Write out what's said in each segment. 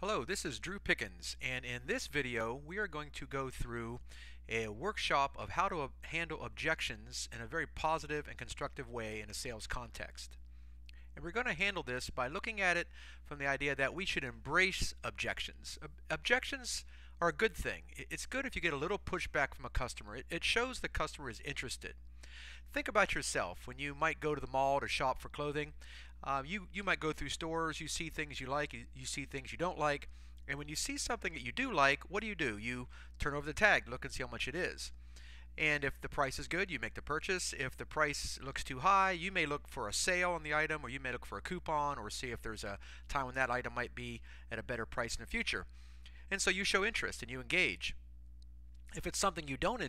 Hello, this is Drew Pickens, and in this video we are going to go through a workshop of how to handle objections in a very positive and constructive way in a sales context. And we're going to handle this by looking at it from the idea that we should embrace objections. Objections are a good thing. It's good if you get a little pushback from a customer. It shows the customer is interested. Think about yourself when you might go to the mall to shop for clothing. You might go through stores, you see things you like, you see things you don't like, and when you see something that you do like, what do? You turn over the tag, look and see how much it is. And if the price is good, you make the purchase. If the price looks too high, you may look for a sale on the item, or you may look for a coupon, or see if there's a time when that item might be at a better price in the future. And so you show interest and you engage. If it's something you don't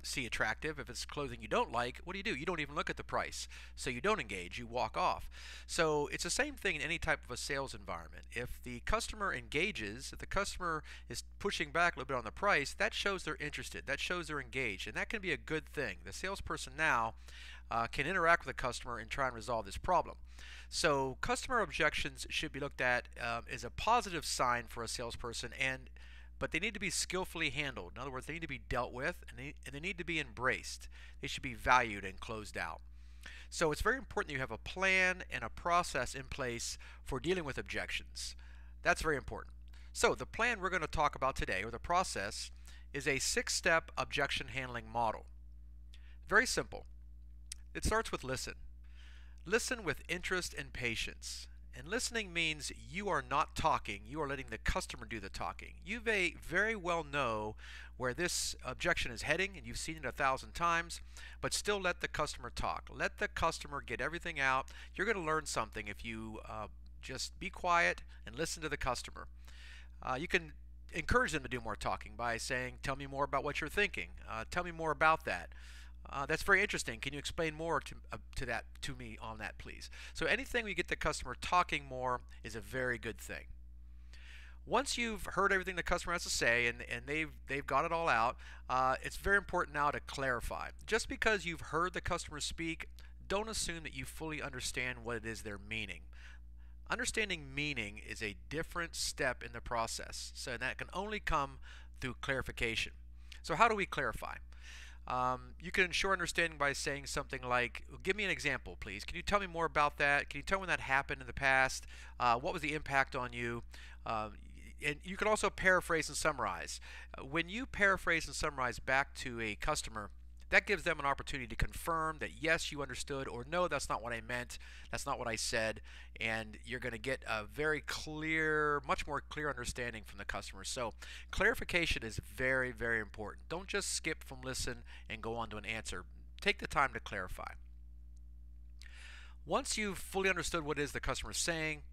see attractive, if it's clothing you don't like, what do? You don't even look at the price. So you don't engage, you walk off. So it's the same thing in any type of a sales environment. If the customer engages, if the customer is pushing back a little bit on the price, that shows they're interested, that shows they're engaged, and that can be a good thing. The salesperson now can interact with the customer and try and resolve this problem. So customer objections should be looked at as a positive sign for a salesperson, but they need to be skillfully handled. In other words, they need to be dealt with, and they need to be embraced. They should be valued and closed out. So it's very important you have a plan and a process in place for dealing with objections. That's very important. So the plan we're going to talk about today, or the process, is a 6-step objection handling model. Very simple. It starts with listen. Listen with interest and patience. And listening means you are not talking, you are letting the customer do the talking. You may very well know where this objection is heading, and you've seen it 1,000 times, but still let the customer talk. Let the customer get everything out. You're going to learn something if you just be quiet and listen to the customer. You can encourage them to do more talking by saying, tell me more about what you're thinking. Tell me more about that. That's very interesting. Can you explain more to me on that, please? So anything we get the customer talking more is a very good thing. Once you've heard everything the customer has to say and they've got it all out, it's very important now to clarify. Just because you've heard the customer speak, don't assume that you fully understand what it is they're meaning. Understanding meaning is a different step in the process, so that can only come through clarification. So how do we clarify? You can ensure understanding by saying something like, give me an example, please. Can you tell me more about that? Can you tell me when that happened in the past? What was the impact on you? And you can also paraphrase and summarize. When you paraphrase and summarize back to a customer, that gives them an opportunity to confirm that yes, you understood, or no, that's not what I meant, that's not what I said, and you're going to get a very clear, much more clear understanding from the customer. So clarification is very, very important. Don't just skip from listen and go on to an answer. Take the time to clarify. Once you've fully understood what it is the customer is saying,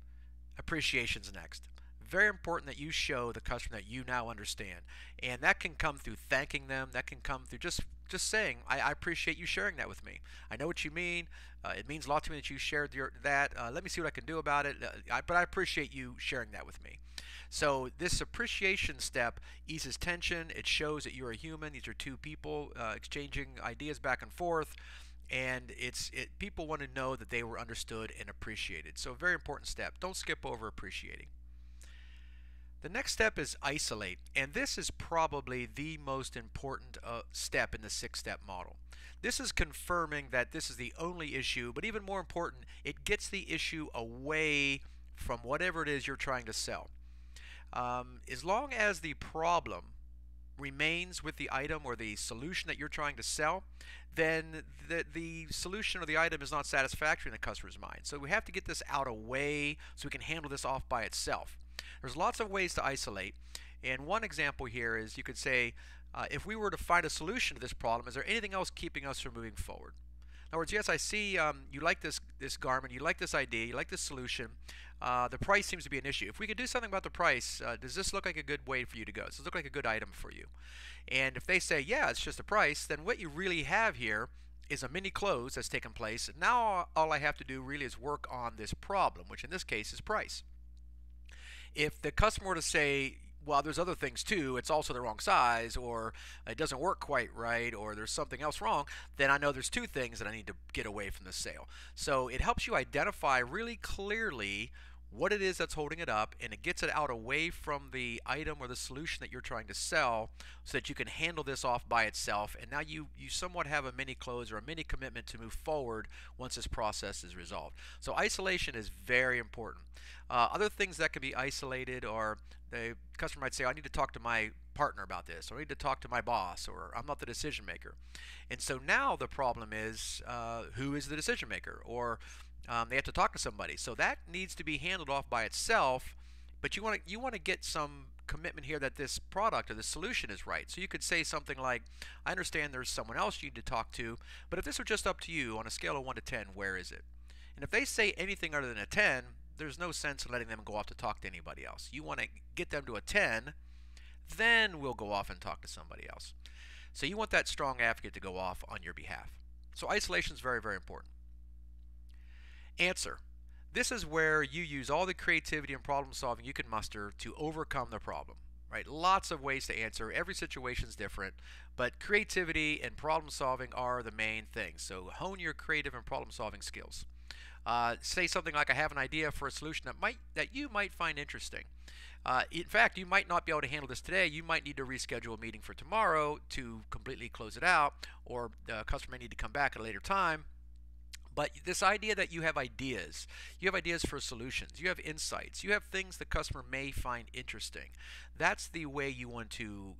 appreciation's next. Very important that you show the customer that you now understand, and that can come through thanking them. That can come through just saying, I appreciate you sharing that with me. I know what you mean. It means a lot to me that you shared that. Let me see what I can do about it. But I appreciate you sharing that with me. So this appreciation step eases tension. It shows that you're a human. These are two people exchanging ideas back and forth. And people want to know that they were understood and appreciated. So a very important step. Don't skip over appreciating. The next step is isolate, and this is probably the most important step in the 6-step model. This is confirming that this is the only issue, but even more important, it gets the issue away from whatever it is you're trying to sell. As long as the problem remains with the item or the solution that you're trying to sell, then the solution or the item is not satisfactory in the customer's mind. So we have to get this out away so we can handle this off by itself. There's lots of ways to isolate, and one example here is you could say, if we were to find a solution to this problem, is there anything else keeping us from moving forward? In other words, yes, I see you like this garment, you like this idea, you like this solution. The price seems to be an issue. If we could do something about the price, does this look like a good way for you to go? Does this look like a good item for you? And if they say, yeah, it's just a price, then what you really have here is a mini close that's taken place. Now all I have to do really is work on this problem, which in this case is price. If the customer were to say, well, there's other things too, it's also the wrong size, or it doesn't work quite right, or there's something else wrong, then I know there's two things that I need to get away from the sale. So it helps you identify really clearly what it is that's holding it up, and it gets it out away from the item or the solution that you're trying to sell so that you can handle this off by itself, and now you somewhat have a mini close or a mini commitment to move forward once this process is resolved. So isolation is very important. Other things that can be isolated are the customer might say, I need to talk to my partner about this, or I need to talk to my boss, or I'm not the decision maker. And so now the problem is who is the decision maker, or they have to talk to somebody. So that needs to be handled off by itself, but you want to get some commitment here that this product or the solution is right. So you could say something like, I understand there's someone else you need to talk to, but if this were just up to you on a scale of 1 to 10, where is it? And if they say anything other than a 10, there's no sense in letting them go off to talk to anybody else. You want to get them to a 10, then we'll go off and talk to somebody else. So you want that strong advocate to go off on your behalf. So isolation is very, very important. Answer. This is where you use all the creativity and problem solving you can muster to overcome the problem. Right? Lots of ways to answer. Every situation is different, but creativity and problem solving are the main things. So hone your creative and problem solving skills. Say something like, I have an idea for a solution that you might find interesting. In fact, you might not be able to handle this today. You might need to reschedule a meeting for tomorrow to completely close it out, or the customer may need to come back at a later time. But this idea that you have ideas for solutions, you have insights, you have things the customer may find interesting. That's the way you want to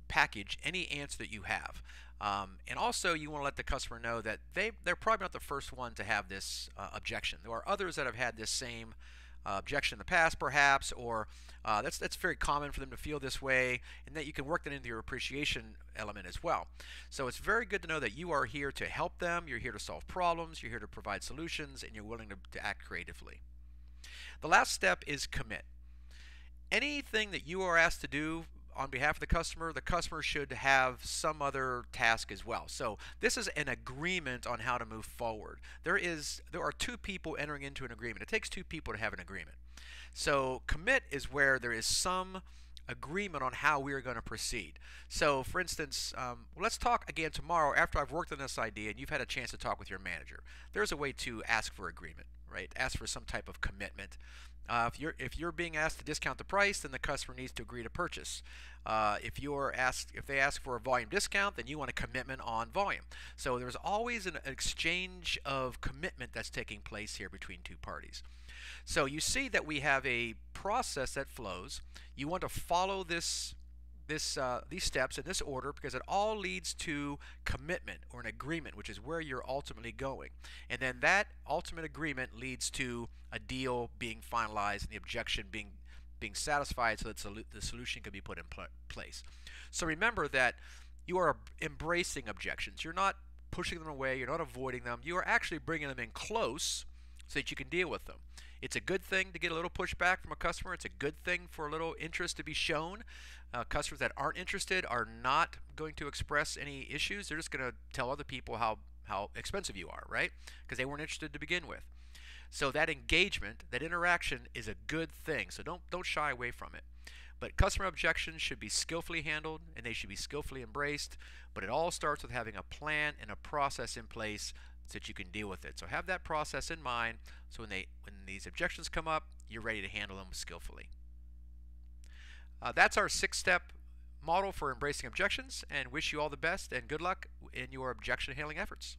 package any answer that you have. And also you want to let the customer know that they're probably not the first one to have this objection. There are others that have had this same objection in the past, perhaps, or that's very common for them to feel this way, and that you can work that into your appreciation element as well. So it's very good to know that you are here to help them, you're here to solve problems, you're here to provide solutions, and you're willing to act creatively. The last step is commit. Anything that you are asked to do on behalf of the customer should have some other task as well. So this is an agreement on how to move forward. There are two people entering into an agreement. It takes two people to have an agreement. So commit is where there is some agreement on how we are going to proceed. So for instance, let's talk again tomorrow after I've worked on this idea and you've had a chance to talk with your manager. There's a way to ask for agreement, right? Ask for some type of commitment. If you're being asked to discount the price, then the customer needs to agree to purchase. If they ask for a volume discount, then you want a commitment on volume. So there's always an exchange of commitment that's taking place here between two parties. So you see that we have a process that flows. You want to follow these steps in this order because it all leads to commitment or an agreement, which is where you're ultimately going. And then that ultimate agreement leads to a deal being finalized and the objection being satisfied so that the solution can be put in place. So remember that you are embracing objections. You're not pushing them away. You're not avoiding them. You are actually bringing them in close so that you can deal with them. It's a good thing to get a little pushback from a customer. It's a good thing for a little interest to be shown. Customers that aren't interested are not going to express any issues. They're just going to tell other people how expensive you are, right? Because they weren't interested to begin with. So that engagement, that interaction is a good thing. So don't shy away from it. But customer objections should be skillfully handled and they should be skillfully embraced. But it all starts with having a plan and a process in place so that you can deal with it. So have that process in mind so when these objections come up, you're ready to handle them skillfully. That's our 6-step model for embracing objections, and wish you all the best and good luck in your objection handling efforts.